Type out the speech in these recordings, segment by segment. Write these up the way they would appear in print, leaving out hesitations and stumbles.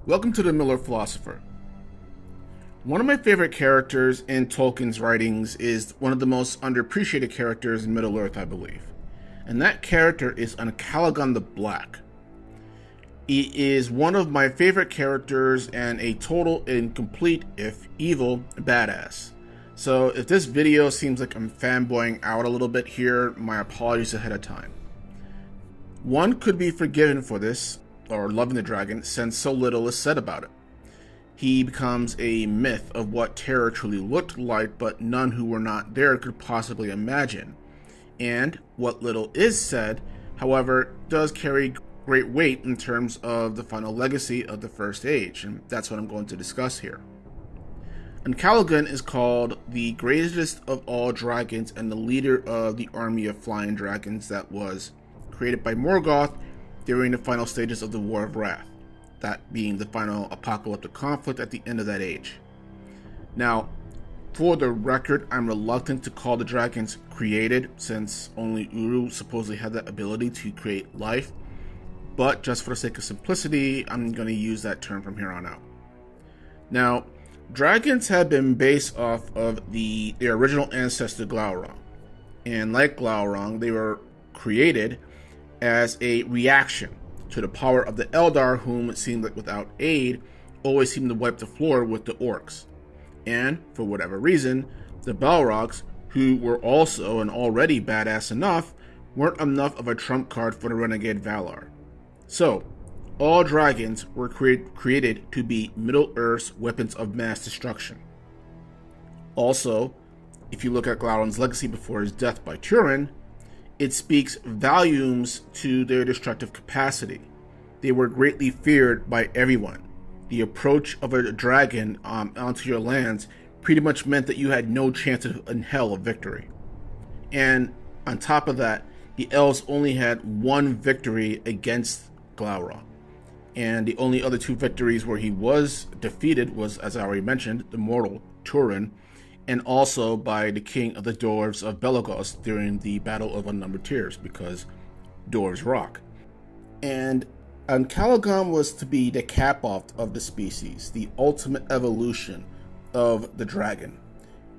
Welcome to the Miller Philosopher. One of my favorite characters in Tolkien's writings is one of the most underappreciated characters in Middle-earth, I believe. And that character is Ancalagon the Black. He is one of my favorite characters and a total and complete, if evil, badass. So if this video seems like I'm fanboying out a little bit here, my apologies ahead of time. One could be forgiven for this, or loving the dragon, since so little is said about it. He becomes a myth of what terror truly looked like, but none who were not there could possibly imagine. And what little is said, however, does carry great weight in terms of the final legacy of the First Age, and that's what I'm going to discuss here. Ancalagon is called the greatest of all dragons and the leader of the army of flying dragons that was created by Morgoth during the final stages of the War of Wrath, that being the final apocalyptic conflict at the end of that age. Now, for the record, I'm reluctant to call the dragons created, since only Uru supposedly had that ability to create life, but just for the sake of simplicity, I'm going to use that term from here on out. Now, dragons have been based off of their original ancestor Glaurung, and like Glaurung, they were created as a reaction to the power of the Eldar, whom it seemed that without aid always seemed to wipe the floor with the orcs. And for whatever reason, the Balrogs, who were also and already badass enough, weren't enough of a trump card for the renegade Valar. So, all dragons were created to be Middle-earth's weapons of mass destruction. Also, if you look at Glaurung's legacy before his death by Turin, it speaks volumes to their destructive capacity. They were greatly feared by everyone. The approach of a dragon onto your lands pretty much meant that you had no chance in hell of victory. And on top of that, the elves only had one victory against Glaurung. And the only other two victories where he was defeated was, as I already mentioned, the mortal Turin, and also by the king of the dwarves of Belagos during the Battle of Unnumbered Tears, because dwarves rock. And Ancalagon was to be the cap-off of the species, the ultimate evolution of the dragon,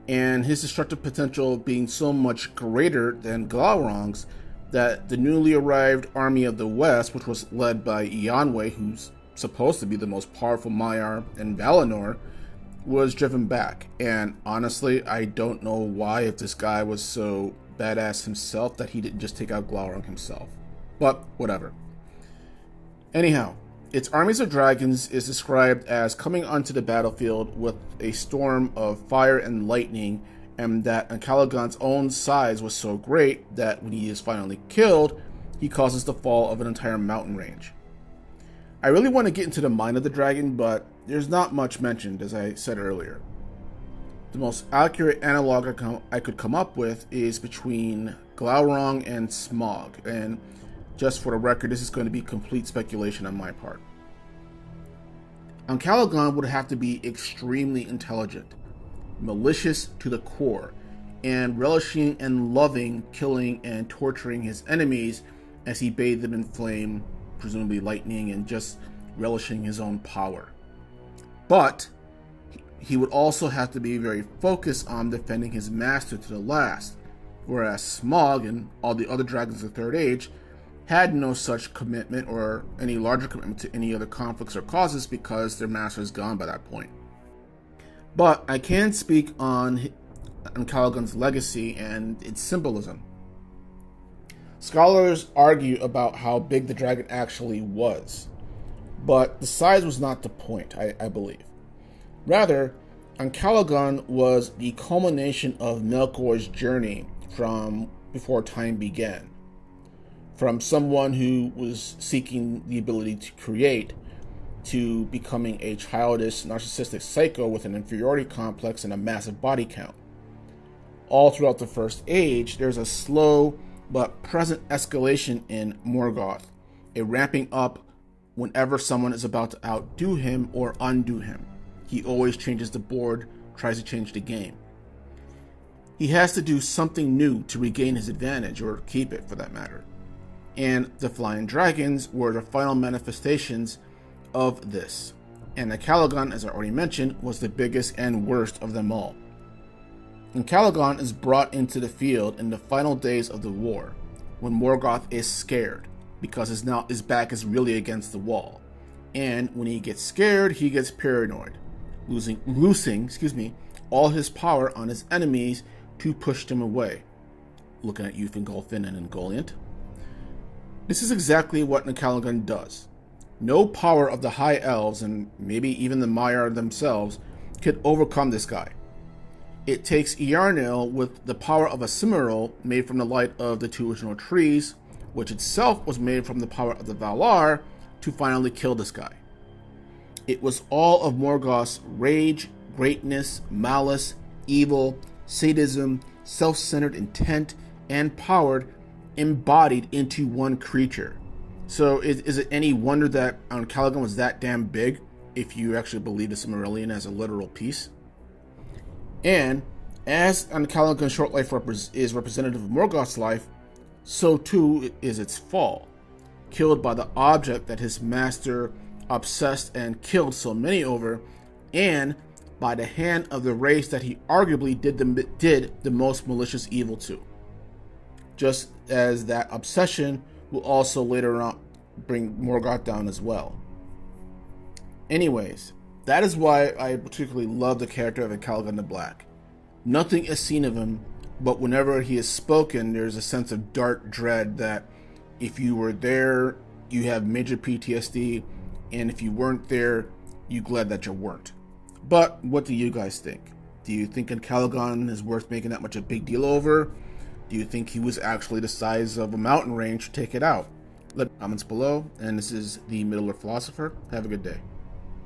and his destructive potential being so much greater than Glaurung's that the newly arrived army of the West, which was led by Ianwe, who's supposed to be the most powerful Maiar in Valinor, was driven back. And honestly, I don't know why, if this guy was so badass himself, that he didn't just take out Glaurung himself. But whatever. Anyhow, its armies of dragons is described as coming onto the battlefield with a storm of fire and lightning, and that Ancalagon's own size was so great that when he is finally killed, he causes the fall of an entire mountain range. I really want to get into the mind of the dragon, but there's not much mentioned, as I said earlier. The most accurate analog I could come up with is between Glaurung and Smaug, and just for the record, this is going to be complete speculation on my part. Ancalagon would have to be extremely intelligent, malicious to the core, and relishing and loving killing and torturing his enemies as he bathed them in flame, presumably lightning, and just relishing his own power. But he would also have to be very focused on defending his master to the last, whereas Smaug and all the other dragons of the Third Age had no such commitment or any larger commitment to any other conflicts or causes because their master is gone by that point. But I can speak on Ancalagon's legacy and its symbolism. Scholars argue about how big the dragon actually was, but the size was not the point, I believe. Rather, Ancalagon was the culmination of Melkor's journey from before time began. From someone who was seeking the ability to create, to becoming a childish, narcissistic psycho with an inferiority complex and a massive body count. All throughout the First Age, there's a slow but present escalation in Morgoth, a ramping up whenever someone is about to outdo him or undo him. He always changes the board, tries to change the game. He has to do something new to regain his advantage, or keep it for that matter. And the flying dragons were the final manifestations of this. And Ancalagon, as I already mentioned, was the biggest and worst of them all. Ancalagon is brought into the field in the final days of the war, when Morgoth is scared, because his back is really against the wall. And when he gets scared, he gets paranoid, losing all his power on his enemies to push them away. Looking at you, Fingolfin and Ungoliant. This is exactly what Ancalagon does. No power of the High Elves, and maybe even the Maiar themselves, could overcome this guy. It takes Eärnil with the power of a Silmaril made from the light of the two original trees, which itself was made from the power of the Valar, to finally kill this guy. It was all of Morgoth's rage, greatness, malice, evil, sadism, self-centered intent, and power embodied into one creature. So is it any wonder that Ancalagon was that damn big, if you actually believe the Silmarillion as a literal piece? And as Ancalagon's short life is representative of Morgoth's life, so too is its fall, killed by the object that his master obsessed and killed so many over, and by the hand of the race that he arguably did the most malicious evil to. Just as that obsession will also later on bring Morgoth down as well. Anyways, that is why I particularly love the character of Ancalagon the Black. Nothing is seen of him, but whenever he is spoken, there's a sense of dark dread that if you were there, you have major PTSD, and if you weren't there, you're glad that you weren't. But what do you guys think? Do you think Ancalagon is worth making that much a big deal over? Do you think he was actually the size of a mountain range to take it out? Let comments below, and this is the Middle-earth Philosopher. Have a good day.